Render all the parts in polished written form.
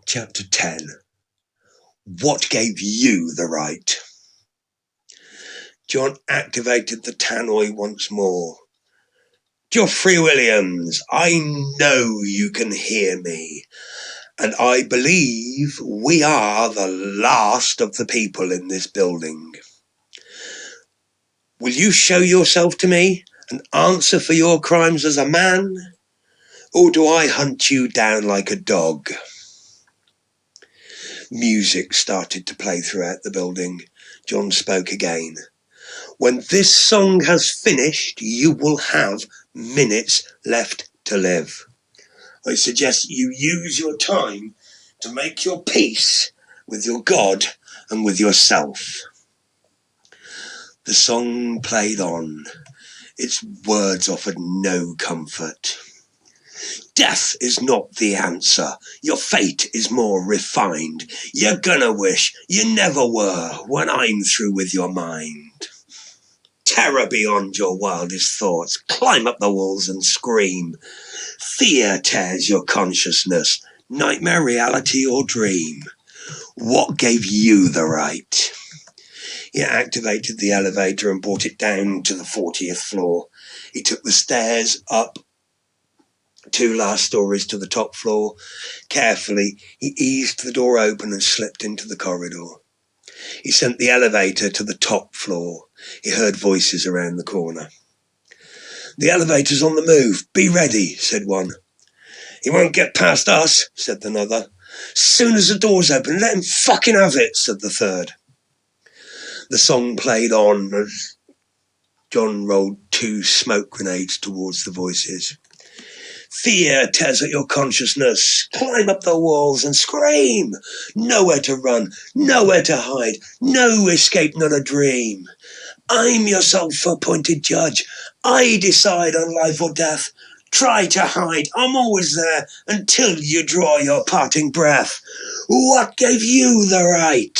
Chapter 10. What gave you the right? John activated the tannoy once more. Geoffrey Williams, I know you can hear me, and I believe we are the last of the people in this building. Will you show yourself to me and answer for your crimes as a man, or do I hunt you down like a dog? Music started to play throughout the building. John spoke again. When this song has finished, you will have minutes left to live. I suggest you use your time to make your peace with your God and with yourself. The song played on. Its words offered no comfort. Death is not the answer. Your fate is more refined. You're gonna wish you never were when I'm through with your mind. Terror beyond your wildest thoughts. Climb up the walls and scream. Fear tears your consciousness. Nightmare, reality, or dream. What gave you the right? He activated the elevator and brought it down to the 40th floor. He took the stairs up 2 last stories to the top floor. Carefully, he eased the door open and slipped into the corridor. He sent the elevator to the top floor. He heard voices around the corner. The elevator's on the move. Be ready, said one. He won't get past us, said another. Soon as the door's open, let him fucking have it, said the third. The song played on as John rolled 2 smoke grenades towards the voices. Fear tears at your consciousness. Climb up the walls and scream. Nowhere to run, nowhere to hide, no escape, not a dream. I'm your self-appointed judge. I decide on life or death. Try to hide, I'm always there until you draw your parting breath. What gave you the right?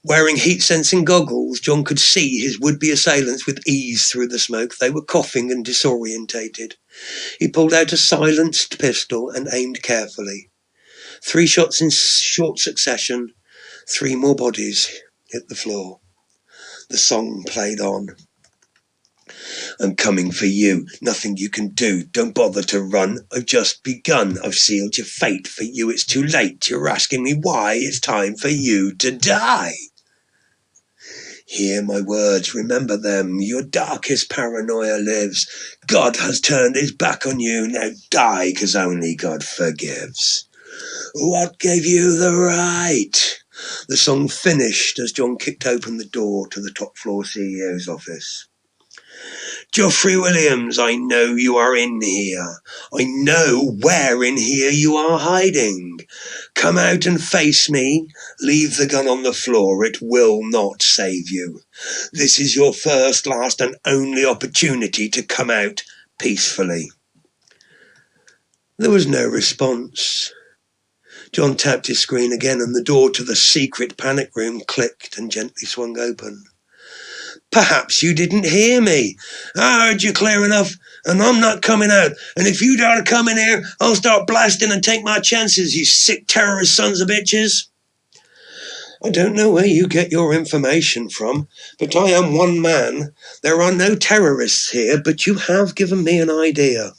Wearing heat-sensing goggles, John could see his would-be assailants with ease through the smoke. They were coughing and disorientated. He pulled out a silenced pistol and aimed carefully. 3 shots in short succession. 3 more bodies hit the floor. The song played on. I'm coming for you. Nothing you can do. Don't bother to run. I've just begun. I've sealed your fate. For you it's too late. You're asking me why. It's time for you to die. Hear my words, remember them. Your darkest paranoia lives. God has turned his back on you. Now die, 'cause only God forgives. What gave you the right? The song finished as John kicked open the door to the top floor CEO's office. Geoffrey Williams, I know you are in here. I know where in here you are hiding. Come out and face me. Leave the gun on the floor. It will not save you. This is your first, last, and only opportunity to come out peacefully. There was no response. John tapped his screen again, and the door to the secret panic room clicked and gently swung open. Perhaps you didn't hear me. I heard you clear enough, and I'm not coming out. And if you dare to come in here, I'll start blasting and take my chances, you sick terrorist sons of bitches. I don't know where you get your information from, but I am one man. There are no terrorists here, but you have given me an idea.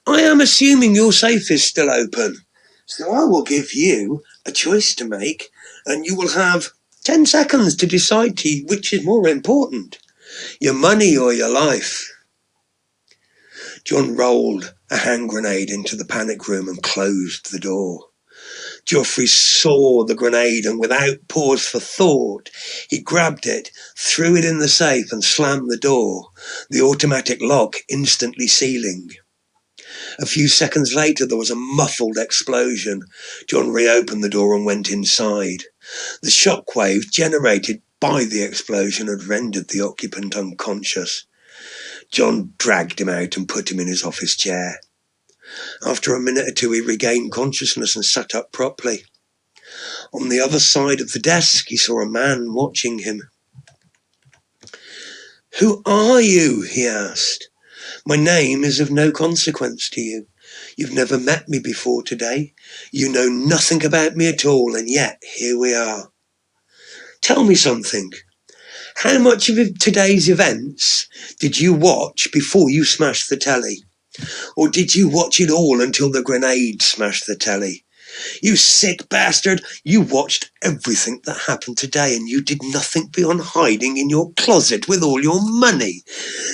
I am assuming your safe is still open, so I will give you a choice to make, and you will have 10 seconds to decide which is more important, your money or your life. John rolled a hand grenade into the panic room and closed the door. Geoffrey saw the grenade, and without pause for thought, he grabbed it, threw it in the safe and slammed the door, the automatic lock instantly sealing. A few seconds later, there was a muffled explosion. John reopened the door and went inside. The shockwave generated by the explosion had rendered the occupant unconscious. John dragged him out and put him in his office chair. After a minute or 2, he regained consciousness and sat up properly. On the other side of the desk, he saw a man watching him. Who are you? He asked. My name is of no consequence to you. You've never met me before today. You know nothing about me at all, and yet here we are. Tell me something. How much of today's events did you watch before you smashed the telly? Or did you watch it all until the grenade smashed the telly? You sick bastard, you watched everything that happened today, and you did nothing beyond hiding in your closet with all your money.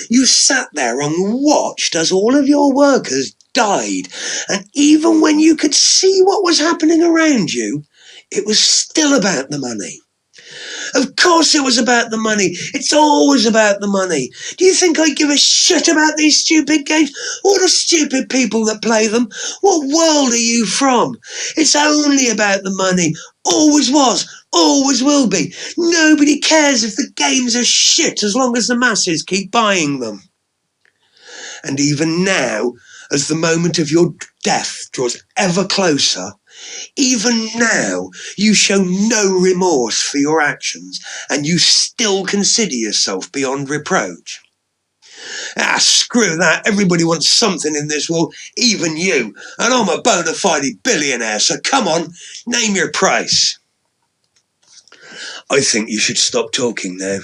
You sat there and watched as all of your workers died, and even when you could see what was happening around you, it was still about the money. Of course it was about the money. It's always about the money. Do you think I give a shit about these stupid games or the stupid people that play them? What world are you from? It's only about the money. Always was. Always will be. Nobody cares if the games are shit as long as the masses keep buying them. And even now, as the moment of your death draws ever closer, even now, you show no remorse for your actions, and you still consider yourself beyond reproach. Screw that. Everybody wants something in this world, even you. And I'm a bona fide billionaire, so come on, name your price. I think you should stop talking now.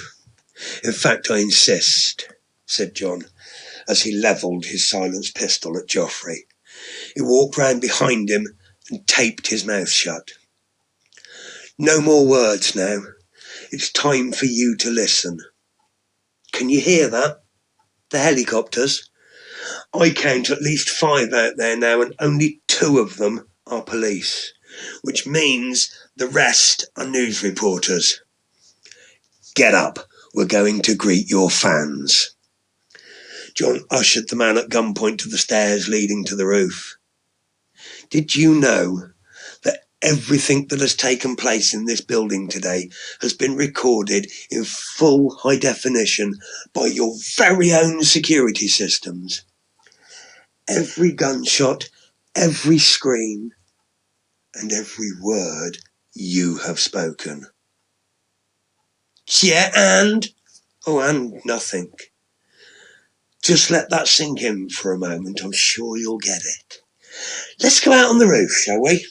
In fact, I insist, said John, as he levelled his silenced pistol at Geoffrey. He walked round behind him and taped his mouth shut. No more words now. It's time for you to listen. Can you hear that? The helicopters? I count at least 5 out there now, and only 2 of them are police, which means the rest are news reporters. Get up. We're going to greet your fans. John ushered the man at gunpoint to the stairs leading to the roof. Did you know that everything that has taken place in this building today has been recorded in full high definition by your very own security systems? Every gunshot, every scream, and every word you have spoken. Yeah, and? Oh, and nothing. Just let that sink in for a moment. I'm sure you'll get it. Let's go out on the roof, shall we?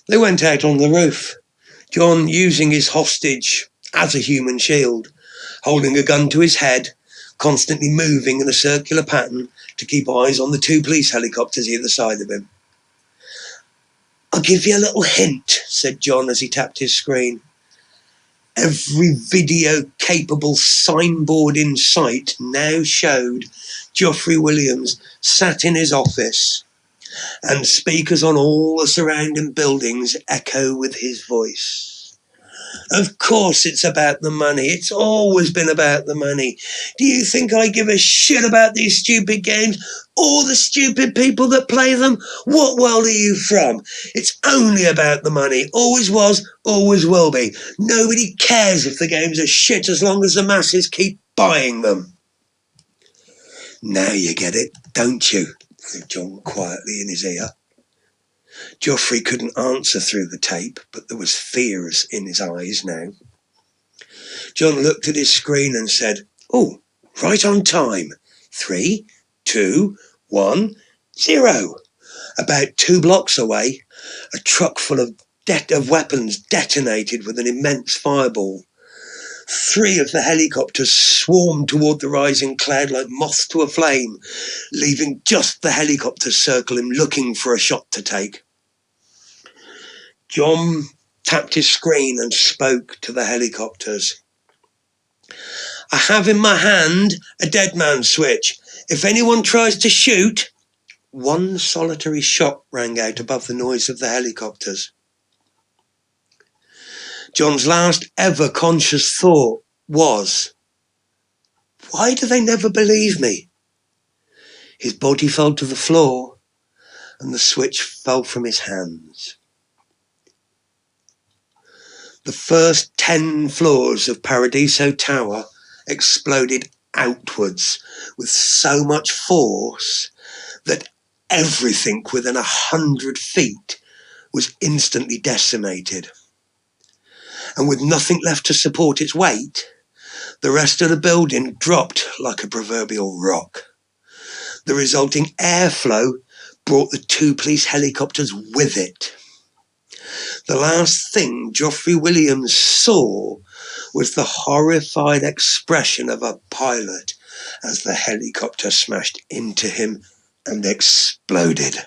They went out on the roof, John using his hostage as a human shield, holding a gun to his head, constantly moving in a circular pattern to keep eyes on the 2 police helicopters either side of him. I'll give you a little hint, said John as he tapped his screen. Every video-capable signboard in sight now showed Geoffrey Williams sat in his office, and speakers on all the surrounding buildings echo with his voice. Of course it's about the money. It's always been about the money. Do you think I give a shit about these stupid games or the stupid people that play them? What world are you from? It's only about the money. Always was, always will be. Nobody cares if the games are shit as long as the masses keep buying them. Now you get it, don't you? Said John quietly in his ear. Geoffrey couldn't answer through the tape, but there was fears in his eyes now. John looked at his screen and said, "Oh, right on time. 3, 2, 1, 0. About 2 blocks away, a truck full of weapons detonated with an immense fireball. 3 of the helicopters swarmed toward the rising cloud like moths to a flame, leaving just the helicopters circling, looking for a shot to take. John tapped his screen and spoke to the helicopters. I have in my hand a dead man's switch. If anyone tries to shoot... One solitary shot rang out above the noise of the helicopters. John's last ever conscious thought was, why do they never believe me? His body fell to the floor and the switch fell from his hands. The first 10 floors of Paradiso Tower exploded outwards with so much force that everything within 100 feet was instantly decimated. And with nothing left to support its weight, The rest of the building dropped like a proverbial rock. The resulting airflow brought the 2 police helicopters with it. The last thing Geoffrey Williams saw was the horrified expression of a pilot as the helicopter smashed into him and exploded.